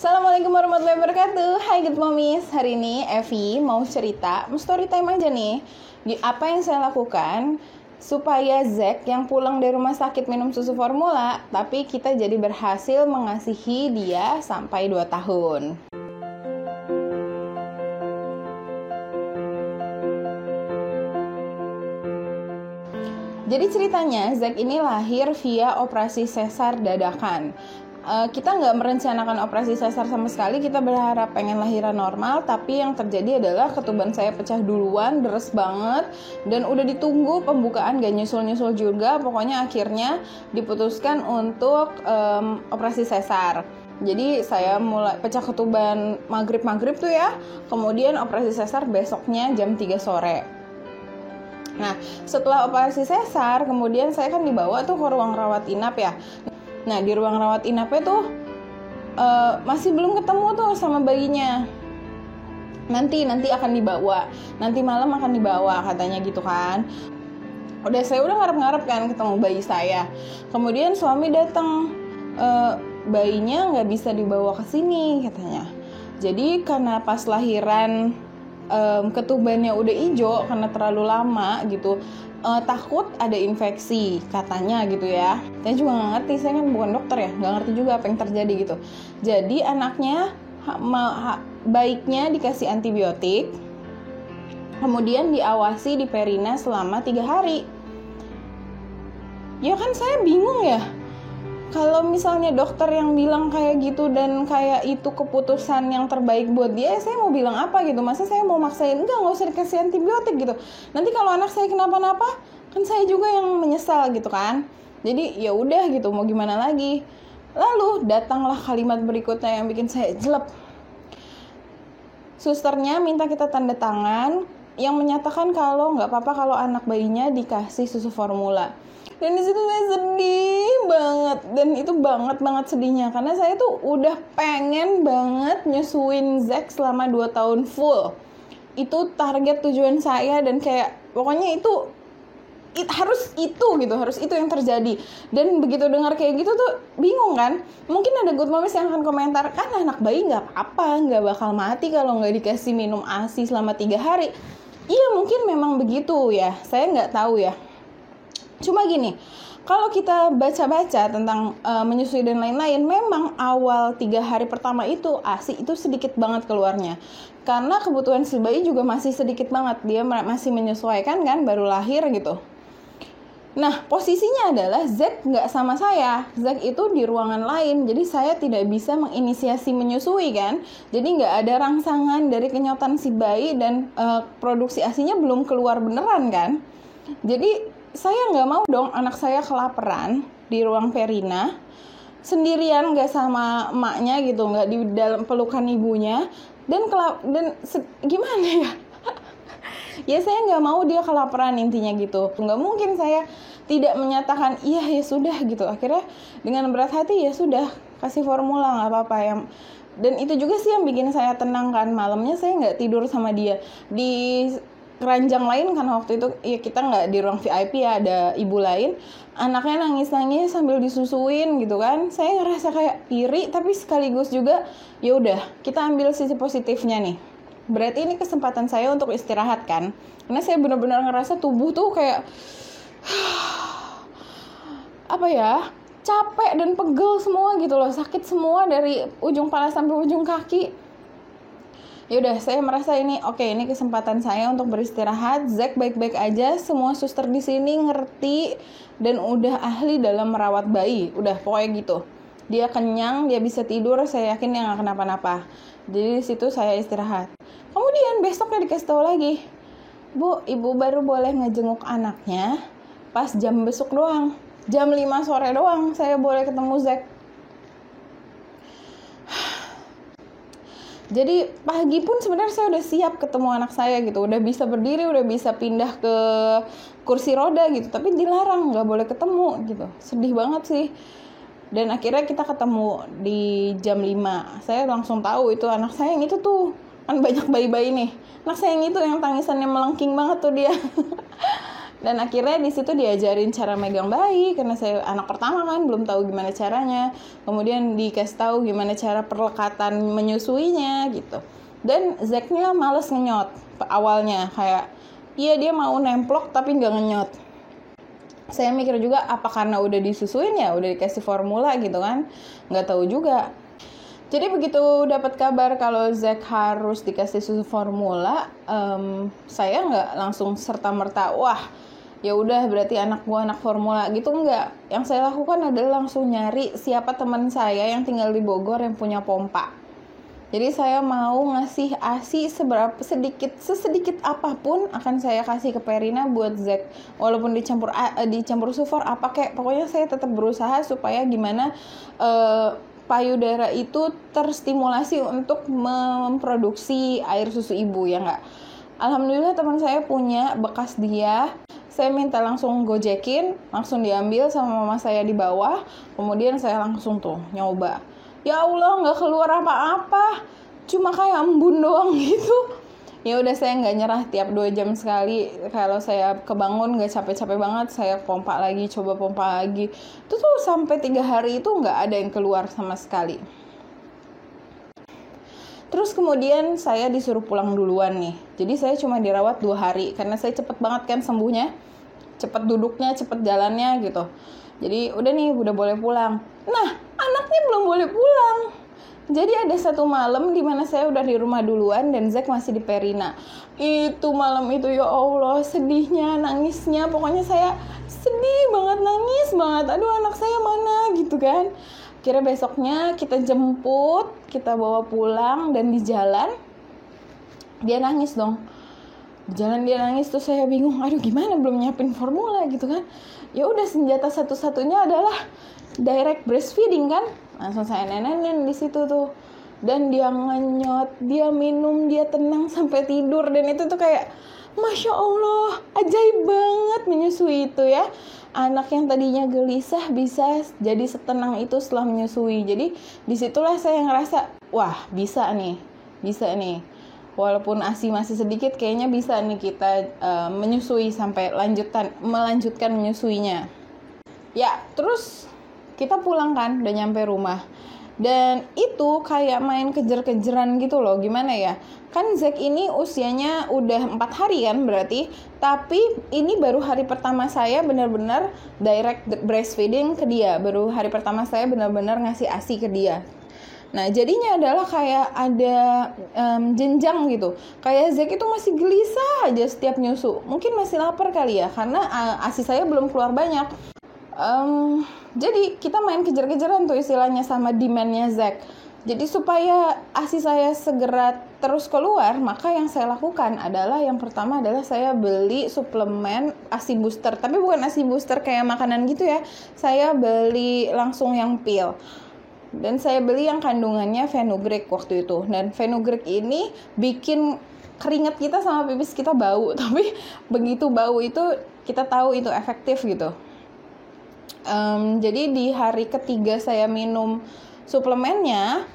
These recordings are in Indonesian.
Assalamualaikum warahmatullahi wabarakatuh. Hai good mommies. Hari ini Evi mau cerita, mau story time aja nih. Apa yang saya lakukan supaya Zack yang pulang dari rumah sakit minum susu formula, tapi kita jadi berhasil mengasihi dia sampai 2 tahun. Jadi ceritanya Zack ini lahir via operasi sesar dadakan. Kita nggak merencanakan operasi sesar sama sekali, kita berharap pengen lahiran normal, tapi yang terjadi adalah ketuban saya pecah duluan, deres banget, dan udah ditunggu pembukaan gak nyusul-nyusul juga, pokoknya akhirnya diputuskan untuk operasi sesar. Jadi saya mulai pecah ketuban maghrib tuh ya, kemudian operasi sesar besoknya jam 3 sore. Nah, setelah operasi sesar, kemudian saya kan dibawa tuh ke ruang rawat inap ya. Nah, di ruang rawat inapnya tuh masih belum ketemu tuh sama bayinya. Nanti akan dibawa. Nanti malam akan dibawa katanya gitu kan. Saya udah ngarep-ngarep kan ketemu bayi saya. Kemudian suami datang, bayinya nggak bisa dibawa ke sini katanya. Jadi karena pas lahiran ketubannya udah hijau karena terlalu lama gitu, takut ada infeksi katanya gitu ya. Saya juga nggak ngerti, saya kan bukan dokter ya, nggak ngerti juga apa yang terjadi gitu. Jadi anaknya baiknya dikasih antibiotik, kemudian diawasi di perina selama 3 hari. Ya kan saya bingung ya, kalau misalnya dokter yang bilang kayak gitu dan kayak itu keputusan yang terbaik buat dia, saya mau bilang apa gitu? Masa saya mau maksain? Enggak usah dikasih antibiotik gitu. Nanti kalau anak saya kenapa-napa, kan saya juga yang menyesal gitu kan. Jadi ya udah gitu, mau gimana lagi. Lalu datanglah kalimat berikutnya yang bikin saya jelek. Susternya minta kita tanda tangan yang menyatakan kalau nggak apa-apa kalau anak bayinya dikasih susu formula. Dan di situ saya sedih banget, dan itu banget sedihnya karena saya tuh udah pengen banget nyusuin Zack selama 2 tahun full. Itu target tujuan saya, dan kayak pokoknya harus itu yang terjadi. Dan begitu dengar kayak gitu tuh bingung kan. Mungkin ada good moms yang akan komentar, kan anak bayi nggak apa-apa, nggak bakal mati kalau nggak dikasih minum ASI selama 3 hari. Iya mungkin memang begitu ya, saya nggak tahu ya. Cuma gini, kalau kita baca-baca tentang menyusui dan lain-lain, memang awal 3 hari pertama itu ASI itu sedikit banget keluarnya. Karena kebutuhan si bayi juga masih sedikit banget, dia masih menyesuaikan kan, baru lahir gitu. Nah, posisinya adalah Zack nggak sama saya. Zack itu di ruangan lain, jadi saya tidak bisa menginisiasi menyusui kan. Jadi nggak ada rangsangan dari kenyotan si bayi, dan produksi ASInya belum keluar beneran kan. Jadi saya nggak mau dong anak saya kelaparan di ruang perina sendirian, nggak sama emaknya gitu, nggak di dalam pelukan ibunya, dan gimana ya. Ya saya nggak mau dia kelaparan, intinya gitu. Nggak mungkin saya tidak menyatakan iya ya sudah gitu. Akhirnya dengan berat hati ya sudah, kasih formula nggak apa-apa ya. Dan itu juga sih yang bikin saya tenang kan. Malamnya saya nggak tidur sama dia di keranjang lain kan waktu itu ya, kita nggak di ruang VIP ya, ada ibu lain, anaknya nangis sambil disusuin gitu kan. Saya ngerasa kayak iri, tapi sekaligus juga ya udah, kita ambil sisi positifnya nih. Berarti ini kesempatan saya untuk istirahat kan, karena saya benar-benar ngerasa tubuh tuh kayak apa ya, capek dan pegel semua gitu loh, sakit semua dari ujung kepala sampai ujung kaki. Ya udah, saya merasa ini ini kesempatan saya untuk beristirahat. Zack baik-baik aja, semua suster di sini ngerti dan udah ahli dalam merawat bayi. Udah pokoknya gitu. Dia kenyang, dia bisa tidur, saya yakin dia nggak kenapa-napa. Jadi di situ saya istirahat. Kemudian besoknya dikasih tahu lagi, Bu, ibu baru boleh ngejenguk anaknya pas jam besok doang. Jam 5 sore doang saya boleh ketemu Zack. Jadi pagi pun sebenarnya saya udah siap ketemu anak saya gitu, udah bisa berdiri, udah bisa pindah ke kursi roda gitu, tapi dilarang, nggak boleh ketemu gitu. Sedih banget sih. Dan akhirnya kita ketemu di jam 5. Saya langsung tahu itu anak saya yang itu tuh, kan banyak bayi-bayi nih. Anak saya yang itu yang tangisannya melengking banget tuh dia. Dan akhirnya di situ diajarin cara megang bayi, karena saya anak pertama kan, belum tahu gimana caranya. Kemudian dikasih tahu gimana cara perlekatan menyusuinya gitu. Dan Zack-nya males ngenyot awalnya, kayak iya dia mau nemplok tapi nggak ngenyot. Saya mikir juga apa karena udah disusuin ya, udah dikasih formula gitu kan, nggak tahu juga. Jadi begitu dapat kabar kalau Zack harus dikasih susu formula, saya nggak langsung serta-merta, wah ya udah berarti anak gua anak formula gitu, enggak. Yang saya lakukan adalah langsung nyari siapa teman saya yang tinggal di Bogor yang punya pompa. Jadi saya mau ngasih ASI sesedikit apapun akan saya kasih ke Perina buat Zack. Walaupun dicampur sufor apa kayak, pokoknya saya tetap berusaha supaya gimana payudara itu terstimulasi untuk memproduksi air susu ibu, ya nggak? Alhamdulillah teman saya punya bekas dia. Saya minta langsung gojekin, langsung diambil sama mama saya di bawah. Kemudian saya langsung tuh nyoba. Ya Allah, nggak keluar apa-apa, cuma kayak embun doang gitu. Ya udah, saya nggak nyerah, tiap 2 jam sekali kalau saya kebangun nggak capek-capek banget, saya pompa lagi, coba pompa lagi. Itu tuh sampai 3 hari itu nggak ada yang keluar sama sekali. Terus kemudian saya disuruh pulang duluan nih. Jadi saya cuma dirawat 2 hari karena saya cepet banget kan sembuhnya, cepet duduknya, cepet jalannya gitu. Jadi udah nih, udah boleh pulang. Nah, anaknya belum boleh pulang. Jadi ada satu malam di mana saya udah di rumah duluan dan Zack masih di Perina. Itu malam itu ya Allah, sedihnya, nangisnya, pokoknya saya sedih banget, nangis banget. Aduh, anak saya mana gitu kan. Kira besoknya kita jemput, kita bawa pulang, dan di jalan dia nangis dong. Di jalan dia nangis, tuh saya bingung, aduh gimana, belum nyiapin formula gitu kan. Ya udah, senjata satu-satunya adalah direct breastfeeding kan. Langsung saya nenenin di situ tuh, dan dia ngenyot, dia minum, dia tenang sampai tidur. Dan itu tuh kayak Masya Allah, ajaib banget menyusui itu ya. Anak yang tadinya gelisah bisa jadi setenang itu setelah menyusui. Jadi disitulah saya ngerasa, wah bisa nih. Walaupun ASI masih sedikit, kayaknya bisa nih kita menyusui sampai melanjutkan menyusuinya. Ya, terus kita pulang kan, udah nyampe rumah. Dan itu kayak main kejar-kejaran gitu loh, gimana ya. Kan Zack ini usianya udah 4 hari kan berarti. Tapi ini baru hari pertama saya benar-benar direct breastfeeding ke dia. Baru hari pertama saya benar-benar ngasih ASI ke dia. Nah jadinya adalah kayak ada jenjang gitu. Kayak Zack itu masih gelisah aja setiap nyusu. Mungkin masih lapar kali ya, karena ASI saya belum keluar banyak. Jadi kita main kejar-kejaran tuh istilahnya sama demand-nya Zack. Jadi supaya ASI saya segera terus keluar, maka yang saya lakukan adalah, yang pertama adalah saya beli suplemen ASI booster. Tapi bukan ASI booster kayak makanan gitu ya. Saya beli langsung yang pil. Dan saya beli yang kandungannya fenugreek waktu itu. Dan fenugreek ini bikin keringat kita sama pipis kita bau. Tapi begitu bau itu kita tahu itu efektif gitu. Jadi di hari ketiga saya minum suplemennya,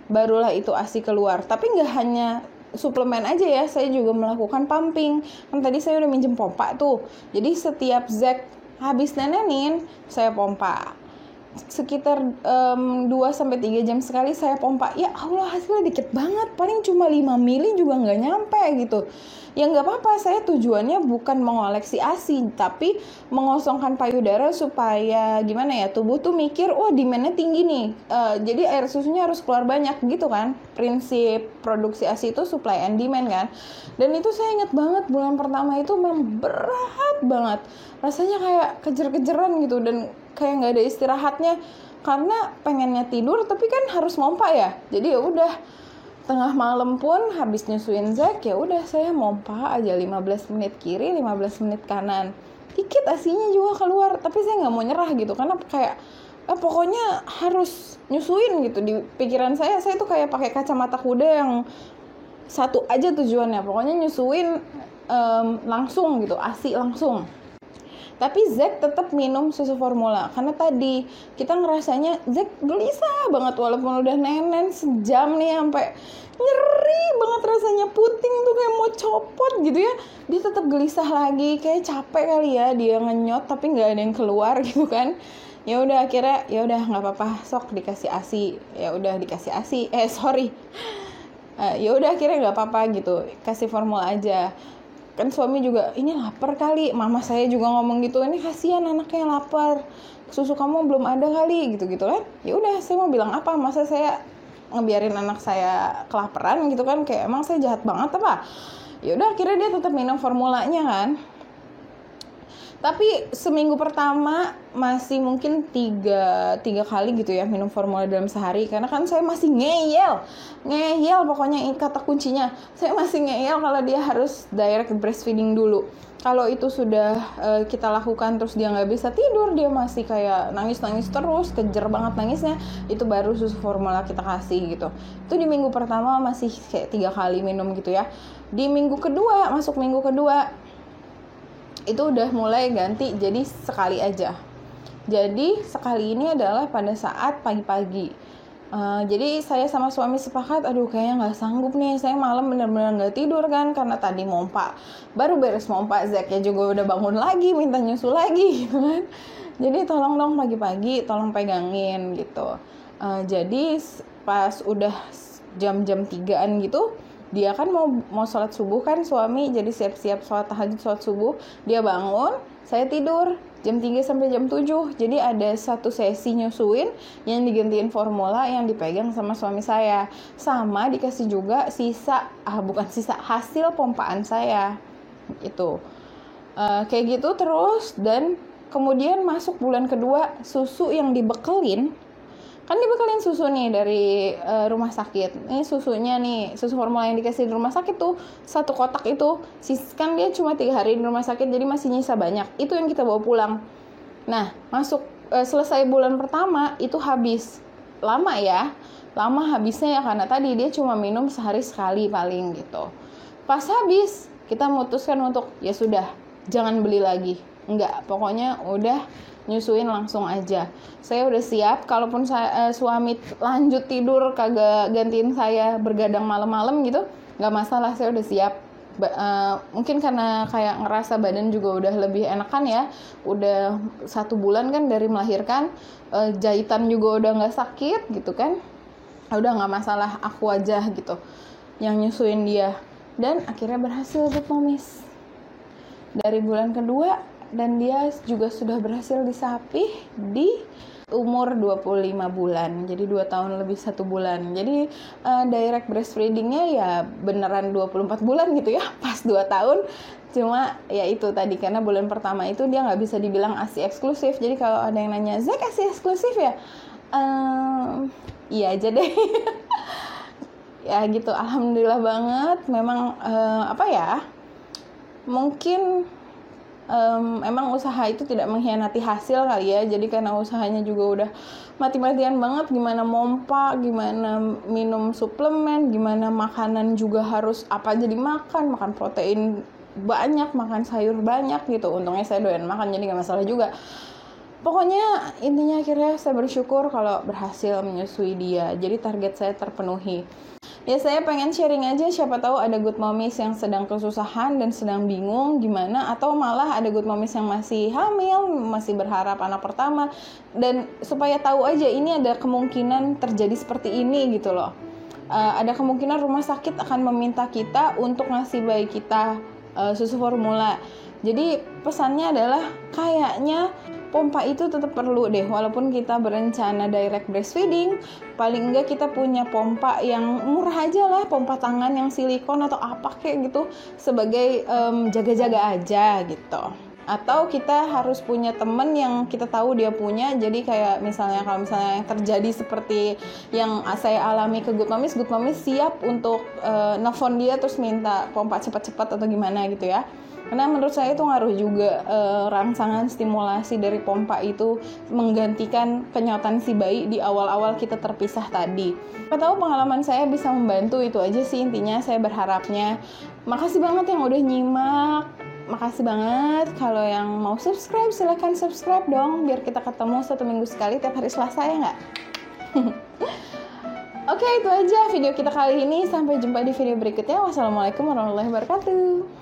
barulah itu ASI keluar. Tapi nggak hanya suplemen aja ya, saya juga melakukan pumping. Kan tadi saya udah minjem pompa tuh. Jadi setiap Zack habis nenenin, saya pompa. Sekitar 2-3 jam sekali saya pompa. Ya Allah, hasilnya dikit banget, paling cuma 5 mili juga nggak nyampe gitu. Ya nggak apa-apa, saya tujuannya bukan mengoleksi ASI, tapi mengosongkan payudara supaya gimana ya, tubuh tuh mikir, wah demand-nya tinggi nih, jadi air susunya harus keluar banyak gitu kan. Prinsip produksi ASI itu supply and demand kan. Dan itu saya ingat banget, bulan pertama itu memang berat banget, rasanya kayak kejar-kejaran gitu, dan kayak nggak ada istirahatnya, karena pengennya tidur tapi kan harus mompa ya. Jadi ya udah, tengah malam pun habis nyusuin Zack, ya udah saya mompa aja 15 menit kiri, 15 menit kanan. Dikit ASInya juga keluar, tapi saya nggak mau nyerah gitu, karena kayak pokoknya harus nyusuin gitu. Di pikiran saya tuh kayak pakai kacamata kuda yang satu aja tujuannya, pokoknya nyusuin langsung gitu, ASI langsung. Tapi Zack tetap minum susu formula karena tadi kita ngerasanya Zack gelisah banget walaupun udah nenen sejam nih, sampai nyeri banget rasanya, puting tuh kayak mau copot gitu ya. Dia tetap gelisah lagi, kayak capek kali ya dia ngenyot tapi nggak ada yang keluar gitu kan. Ya udah akhirnya ya udah nggak apa-apa, sok dikasih ASI. Ya udah dikasih ASI. Ya udah akhirnya nggak apa-apa gitu, kasih formula aja. Kan suami juga ini lapar kali, mama saya juga ngomong gitu, ini kasihan anaknya lapar, susu kamu belum ada kali gitu kan. Ya udah saya mau bilang apa, masa saya ngebiarin anak saya kelaparan gitu kan, kayak emang saya jahat banget apa. Ya udah akhirnya dia tetap minum formulanya kan. Tapi seminggu pertama masih mungkin tiga kali gitu ya minum formula dalam sehari, karena kan saya masih ngeyel pokoknya kata kuncinya, saya masih ngeyel kalau dia harus direct breastfeeding dulu. Kalau itu sudah kita lakukan terus dia nggak bisa tidur, dia masih kayak nangis terus, kejer banget nangisnya, itu baru susu formula kita kasih gitu. Itu di minggu pertama masih kayak 3 kali minum gitu ya. Di masuk minggu kedua itu udah mulai ganti jadi sekali aja. Jadi sekali ini adalah pada saat pagi-pagi. Jadi saya sama suami sepakat, aduh kayaknya nggak sanggup nih, saya malam benar-benar nggak tidur kan karena tadi mompa, baru beres mompa Zack ya juga udah bangun lagi minta nyusu lagi gitu kan. Jadi tolong dong pagi-pagi tolong pegangin gitu. Jadi pas udah jam-jam 3-an gitu, dia kan mau sholat subuh kan suami, jadi siap-siap sholat tahajud, sholat subuh, dia bangun, saya tidur jam 3 sampai jam 7. Jadi ada satu sesi nyusuin yang digantiin formula yang dipegang sama suami saya, sama dikasih juga hasil pompaan saya itu. Kayak gitu terus. Dan kemudian masuk bulan kedua, susu yang dibekelin, kan dibekelin susu nih dari rumah sakit. Ini susunya nih, susu formula yang dikasih di rumah sakit tuh, 1 kotak itu. Kan dia cuma 3 hari di rumah sakit, jadi masih nyisa banyak. Itu yang kita bawa pulang. Nah, selesai bulan pertama, itu habis. Lama habisnya ya, karena tadi dia cuma minum sehari sekali paling gitu. Pas habis, kita memutuskan untuk, ya sudah, jangan beli lagi. Enggak, pokoknya udah nyusuin langsung aja. Saya udah siap, kalaupun suami lanjut tidur kagak gantiin saya bergadang malam-malam gitu, nggak masalah, saya udah siap. Mungkin karena kayak ngerasa badan juga udah lebih enakan ya, udah 1 bulan kan dari melahirkan, jahitan juga udah nggak sakit gitu kan, udah nggak masalah, aku aja gitu yang nyusuin dia. Dan akhirnya berhasil Good Momis dari bulan kedua. Dan dia juga sudah berhasil disapih di umur 25 bulan. Jadi 2 tahun lebih 1 bulan. Jadi direct breastfeedingnya ya beneran 24 bulan gitu ya, pas 2 tahun. Cuma ya itu tadi, karena bulan pertama itu dia nggak bisa dibilang ASI eksklusif. Jadi kalau ada yang nanya, Zack ASI eksklusif ya? Iya aja deh. Ya gitu, alhamdulillah banget. Memang mungkin emang usaha itu tidak mengkhianati hasil kali ya. Jadi karena usahanya juga udah mati-matian banget, gimana mompa, gimana minum suplemen, gimana makanan juga harus apa aja dimakan, makan protein banyak, makan sayur banyak gitu. Untungnya saya doyan makan, jadi gak masalah juga. Pokoknya intinya akhirnya saya bersyukur kalau berhasil menyusui dia. Jadi target saya terpenuhi. Ya saya pengen sharing aja, siapa tahu ada Good Momis yang sedang kesusahan dan sedang bingung gimana, atau malah ada Good Momis yang masih hamil, masih berharap anak pertama, dan supaya tahu aja ini ada kemungkinan terjadi seperti ini gitu loh. Ada kemungkinan rumah sakit akan meminta kita untuk ngasih bayi kita susu formula. Jadi pesannya adalah kayaknya pompa itu tetap perlu deh, walaupun kita berencana direct breastfeeding, paling enggak kita punya pompa yang murah aja lah, pompa tangan yang silikon atau apa kayak gitu, sebagai jaga-jaga aja gitu. Atau kita harus punya temen yang kita tahu dia punya, jadi kayak misalnya kalau misalnya terjadi seperti yang saya alami ke Good Momis siap untuk nelfon dia terus minta pompa cepat-cepat atau gimana gitu ya. Karena menurut saya itu ngaruh juga, rangsangan stimulasi dari pompa itu menggantikan kenyotan si bayi di awal-awal kita terpisah tadi. Saya tahu pengalaman saya bisa membantu, itu aja sih intinya saya berharapnya. Makasih banget yang udah nyimak. makasih banget. Kalau yang mau subscribe, silahkan subscribe dong, biar kita ketemu 1 minggu sekali tiap hari Selasa, ya nggak? Oke, itu aja video kita kali ini. Sampai jumpa di video berikutnya. Wassalamualaikum warahmatullahi wabarakatuh.